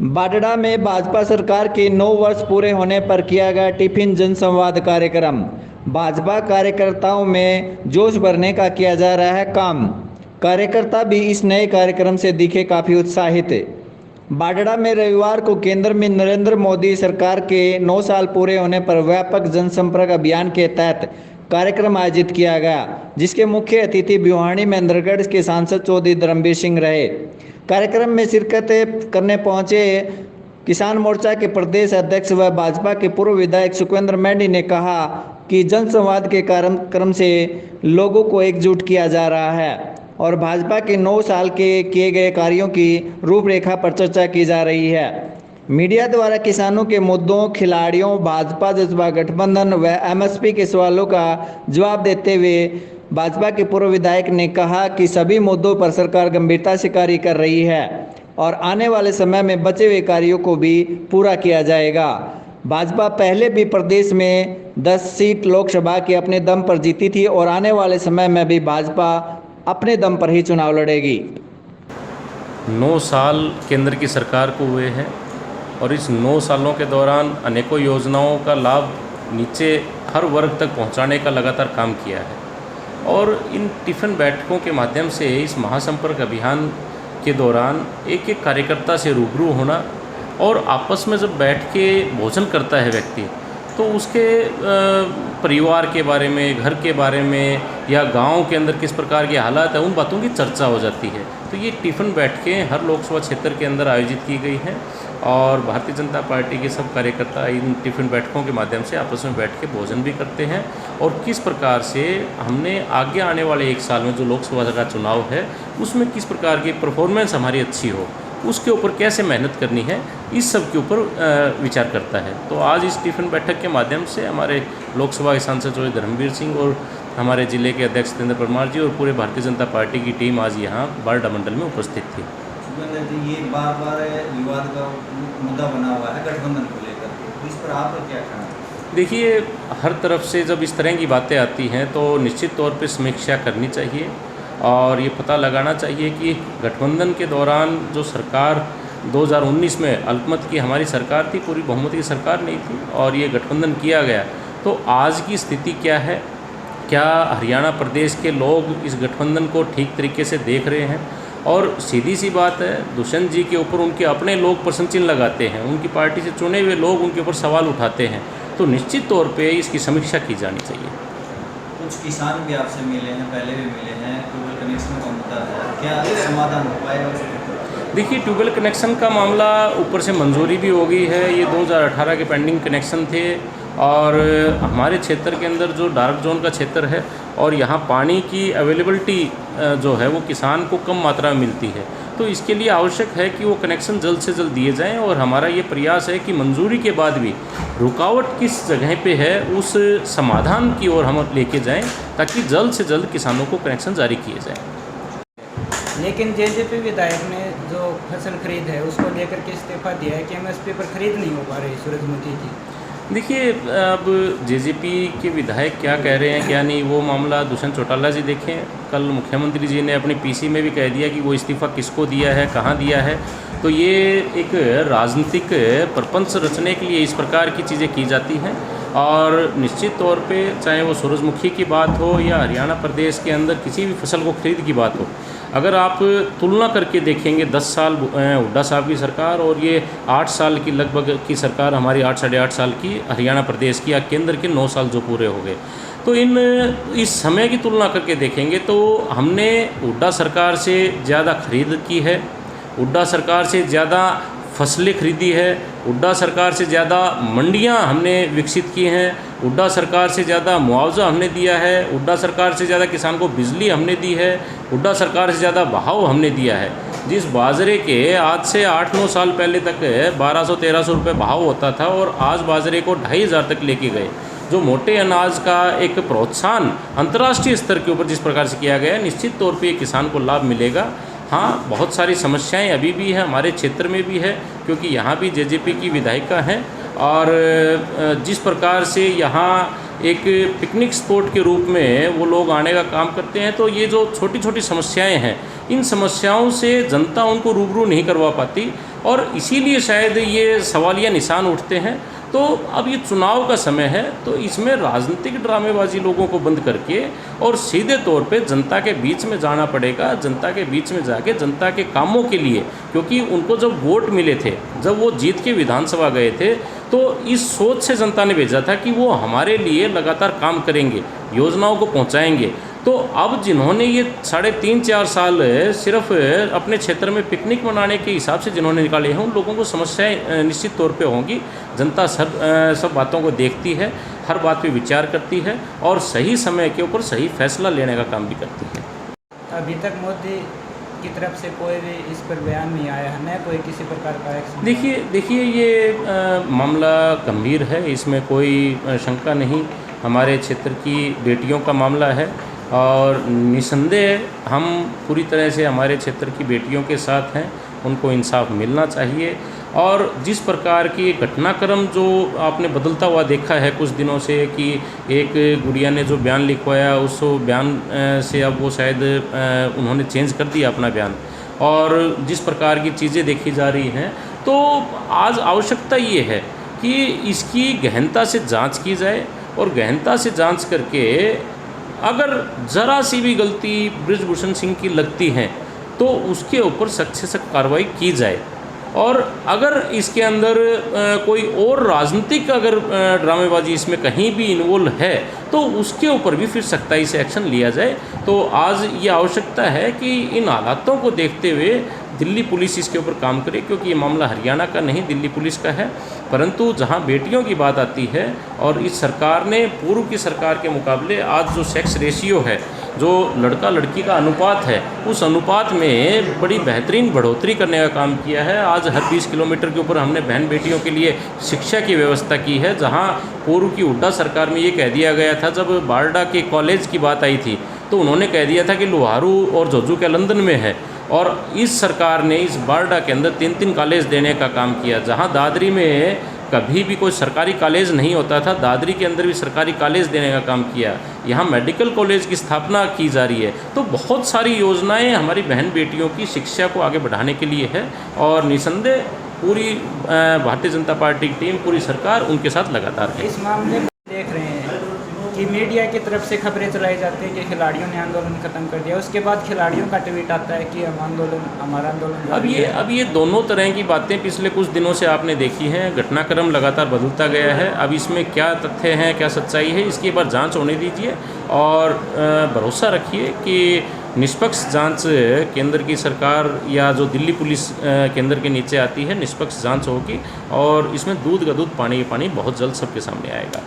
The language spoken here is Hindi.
बाडड़ा में भाजपा सरकार के 9 वर्ष पूरे होने पर किया गया टिफिन जनसंवाद कार्यक्रम। भाजपा कार्यकर्ताओं में जोश भरने का किया जा रहा है काम। कार्यकर्ता भी इस नए कार्यक्रम से दिखे काफ़ी उत्साहित। बाडड़ा में रविवार को केंद्र में नरेंद्र मोदी सरकार के 9 साल पूरे होने पर व्यापक जनसंपर्क अभियान के तहत कार्यक्रम आयोजित किया गया, जिसके मुख्य अतिथि भिवानी महेंद्रगढ़ के सांसद चौधरी धर्मवीर सिंह रहे। कार्यक्रम में शिरकत करने पहुंचे किसान मोर्चा के प्रदेश अध्यक्ष व भाजपा के पूर्व विधायक सुखविंदर मेंढी ने कहा कि जनसंवाद के कार्यक्रम से लोगों को एकजुट किया जा रहा है और भाजपा के 9 साल के किए गए कार्यों की रूपरेखा पर चर्चा की जा रही है। मीडिया द्वारा किसानों के मुद्दों, खिलाड़ियों, भाजपा जज्बा गठबंधन व एमएसपी के सवालों का जवाब देते हुए भाजपा के पूर्व विधायक ने कहा कि सभी मुद्दों पर सरकार गंभीरता से कार्य कर रही है और आने वाले समय में बचे हुए कार्यों को भी पूरा किया जाएगा। भाजपा पहले भी प्रदेश में 10 सीट लोकसभा के अपने दम पर जीती थी और आने वाले समय में भी भाजपा अपने दम पर ही चुनाव लड़ेगी। 9 साल केंद्र की सरकार को हुए हैं और इस 9 सालों के दौरान अनेकों योजनाओं का लाभ नीचे हर वर्ग तक पहुंचाने का लगातार काम किया है और इन टिफ़िन बैठकों के माध्यम से इस महासंपर्क अभियान के दौरान एक एक कार्यकर्ता से रूबरू होना और आपस में जब बैठ के भोजन करता है व्यक्ति तो उसके परिवार के बारे में, घर के बारे में या गांव के अंदर किस प्रकार के हालात है, उन बातों की चर्चा हो जाती है। तो ये टिफ़िन बैठकें हर लोकसभा क्षेत्र के अंदर आयोजित की गई हैं और भारतीय जनता पार्टी के सब कार्यकर्ता इन टिफ़िन बैठकों के माध्यम से आपस में बैठ के भोजन भी करते हैं और किस प्रकार से हमने आगे आने वाले 1 साल में जो लोकसभा का चुनाव है उसमें किस प्रकार की परफॉर्मेंस हमारी अच्छी हो, उसके ऊपर कैसे मेहनत करनी है, इस सब के ऊपर विचार करता है। तो आज इस टिफ़िन बैठक के माध्यम से हमारे लोकसभा के सांसद चौधरी धर्मवीर सिंह और हमारे जिले के अध्यक्ष सत्येंद्र परमार जी और पूरे भारतीय जनता पार्टी की टीम आज यहाँ बाडड़ा मंडल में उपस्थित थी। ये बार बार विवाद का मुद्दा बना हुआ है गठबंधन को लेकर, तो इस पर आपका क्या कहना है? देखिए, हर तरफ से जब इस तरह की बातें आती हैं तो निश्चित तौर पे समीक्षा करनी चाहिए और ये पता लगाना चाहिए कि गठबंधन के दौरान जो सरकार 2019 में अल्पमत की हमारी सरकार थी, पूरी बहुमत की सरकार नहीं थी और ये गठबंधन किया गया, तो आज की स्थिति क्या है, क्या हरियाणा प्रदेश के लोग इस गठबंधन को ठीक तरीके से देख रहे हैं? और सीधी सी बात है, दुष्यंत जी के ऊपर उनके अपने लोग प्रश्न चिन्ह लगाते हैं, उनकी पार्टी से चुने हुए लोग उनके ऊपर सवाल उठाते हैं, तो निश्चित तौर पे इसकी समीक्षा की जानी चाहिए। कुछ किसान भी आपसे मिले हैं, पहले भी मिले हैं, ट्यूबवेल कनेक्शन का मुद्दा है, क्या समाधान हो पाएगा? देखिए, ट्यूबवेल कनेक्शन का मामला ऊपर से मंजूरी भी हो गई है। ये 2018 के पेंडिंग कनेक्शन थे और हमारे क्षेत्र के अंदर जो डार्क जोन का क्षेत्र है और यहाँ पानी की अवेलेबिलिटी जो है वो किसान को कम मात्रा में मिलती है, तो इसके लिए आवश्यक है कि वो कनेक्शन जल्द से जल्द दिए जाएं और हमारा ये प्रयास है कि मंजूरी के बाद भी रुकावट किस जगह पे है उस समाधान की ओर हम लेके जाएं ताकि जल्द से जल्द किसानों को कनेक्शन जारी किए जाएं। लेकिन जेजेपी विधायक ने जो फसल खरीद है उसको लेकर के इस्तीफा दिया है कि एमएसपी पर खरीद नहीं हो पा रही सूरजमुखी की। देखिए, अब जेजेपी के विधायक क्या कह रहे हैं क्या नहीं, वो मामला दुष्यंत चौटाला जी देखें। कल मुख्यमंत्री जी ने अपनी पीसी में भी कह दिया कि वो इस्तीफ़ा किसको दिया है, कहाँ दिया है। तो ये एक राजनीतिक प्रपंच रचने के लिए इस प्रकार की चीज़ें की जाती हैं और निश्चित तौर पे चाहे वो सूरजमुखी की बात हो या हरियाणा प्रदेश के अंदर किसी भी फसल को खरीद की बात हो, अगर आप तुलना करके देखेंगे 10 साल हुड्डा साहब की सरकार और ये 8 साल की लगभग की सरकार हमारी 8 साढ़े 8 साल की हरियाणा प्रदेश की या केंद्र के 9 साल जो पूरे हो गए, तो इस समय की तुलना करके देखेंगे तो हमने हुड्डा सरकार से ज़्यादा खरीद की है, हुड्डा सरकार से ज़्यादा फसलें खरीदी है, हुड्डा सरकार से ज़्यादा मंडियां हमने विकसित की हैं, हुड्डा सरकार से ज़्यादा मुआवजा हमने दिया है, हुड्डा सरकार से ज़्यादा किसान को बिजली हमने दी है, हुड्डा सरकार से ज़्यादा भाव हमने दिया है। जिस बाजरे के आज से 8-9 साल पहले तक 1200-1300 रुपये भाव होता था और आज बाजरे को 2500 तक लेके गए, जो मोटे अनाज का एक प्रोत्साहन अंतर्राष्ट्रीय स्तर के ऊपर जिस प्रकार से किया गया है, निश्चित तौर पे किसान को लाभ मिलेगा। हाँ, बहुत सारी समस्याएं अभी भी है, हमारे क्षेत्र में भी है, क्योंकि यहाँ भी जेजेपी की विधायिका हैं और जिस प्रकार से यहाँ एक पिकनिक स्पॉट के रूप में वो लोग आने का काम करते हैं, तो ये जो छोटी छोटी समस्याएं हैं, इन समस्याओं से जनता उनको रूबरू नहीं करवा पाती। और इसीलिए शायद ये सवालिया निशान उठते हैं। तो अब ये चुनाव का समय है, तो इसमें राजनीतिक ड्रामेबाजी लोगों को बंद करके और सीधे तौर पे जनता के बीच में जाना पड़ेगा, जनता के बीच में जाके जनता के कामों के लिए, क्योंकि उनको जब वोट मिले थे, जब वो जीत के विधानसभा गए थे, तो इस सोच से जनता ने भेजा था कि वो हमारे लिए लगातार काम करेंगे, योजनाओं को पहुंचाएंगे। तो अब जिन्होंने ये 3.5-4 साल सिर्फ अपने क्षेत्र में पिकनिक मनाने के हिसाब से जिन्होंने निकाले हैं, उन लोगों को समस्याएं निश्चित तौर पे होंगी। जनता सब बातों को देखती है, हर बात पे विचार करती है और सही समय के ऊपर सही फैसला लेने का काम भी करती है। अभी तक मोदी की तरफ से कोई भी इस पर बयान नहीं आया है, न कोई किसी प्रकार का एक्शन। देखिए ये मामला गंभीर है, इसमें कोई शंका नहीं। हमारे क्षेत्र की बेटियों का मामला है और निसंदेह हम पूरी तरह से हमारे क्षेत्र की बेटियों के साथ हैं, उनको इंसाफ मिलना चाहिए। और जिस प्रकार की घटनाक्रम जो आपने बदलता हुआ देखा है कुछ दिनों से कि एक गुड़िया ने जो बयान लिखवाया, उस बयान से अब वो शायद उन्होंने चेंज कर दिया अपना बयान, और जिस प्रकार की चीज़ें देखी जा रही हैं, तो आज आवश्यकता ये है कि इसकी गहनता से जांच की जाए और गहनता से जांच करके अगर ज़रा सी भी गलती बृजभूषण सिंह की लगती है तो उसके ऊपर सख्त से सख्त कार्रवाई की जाए। और अगर इसके अंदर कोई और राजनीतिक अगर ड्रामेबाजी इसमें कहीं भी इन्वॉल्व है तो उसके ऊपर भी फिर सख्ताई से एक्शन लिया जाए। तो आज ये आवश्यकता है कि इन हालातों को देखते हुए दिल्ली पुलिस इसके ऊपर काम करे, क्योंकि ये मामला हरियाणा का नहीं दिल्ली पुलिस का है। परंतु जहां बेटियों की बात आती है और इस सरकार ने पूर्व की सरकार के मुकाबले आज जो सेक्स रेशियो है, जो लड़का लड़की का अनुपात है, उस अनुपात में बड़ी बेहतरीन बढ़ोतरी करने का काम किया है। आज हर 20 किलोमीटर के ऊपर हमने बहन बेटियों के लिए शिक्षा की व्यवस्था की है। जहां पूर्व की हुड्डा सरकार में ये कह दिया गया था, जब बारडा के कॉलेज की बात आई थी तो उन्होंने कह दिया था कि लोहारू और जोजू क्या लंदन में है, और इस सरकार ने इस बारडा के अंदर 3-3 कॉलेज देने का काम किया। जहां दादरी में कभी भी कोई सरकारी कॉलेज नहीं होता था, दादरी के अंदर भी सरकारी कॉलेज देने का काम किया। यहाँ मेडिकल कॉलेज की स्थापना की जा रही है। तो बहुत सारी योजनाएं हमारी बहन बेटियों की शिक्षा को आगे बढ़ाने के लिए है, और निसंदेह पूरी भारतीय जनता पार्टी की टीम, पूरी सरकार उनके साथ लगातार है। इस मामले में देख रहे हैं कि मीडिया की तरफ से खबरें चलाई जाती है कि खिलाड़ियों ने आंदोलन खत्म कर दिया, उसके बाद खिलाड़ियों का ट्वीट आता है कि हमारा आंदोलन अब ये दोनों तरह की बातें पिछले कुछ दिनों से आपने देखी हैं। घटनाक्रम लगातार बदलता गया है। अब इसमें क्या तथ्य हैं, क्या सच्चाई है, इसकी एक बार जांच होने दीजिए और भरोसा रखिए कि निष्पक्ष जांच केंद्र की सरकार या जो दिल्ली पुलिस केंद्र के नीचे आती है, निष्पक्ष जांच होगी और इसमें दूध का दूध पानी का पानी बहुत जल्द सबके सामने आएगा।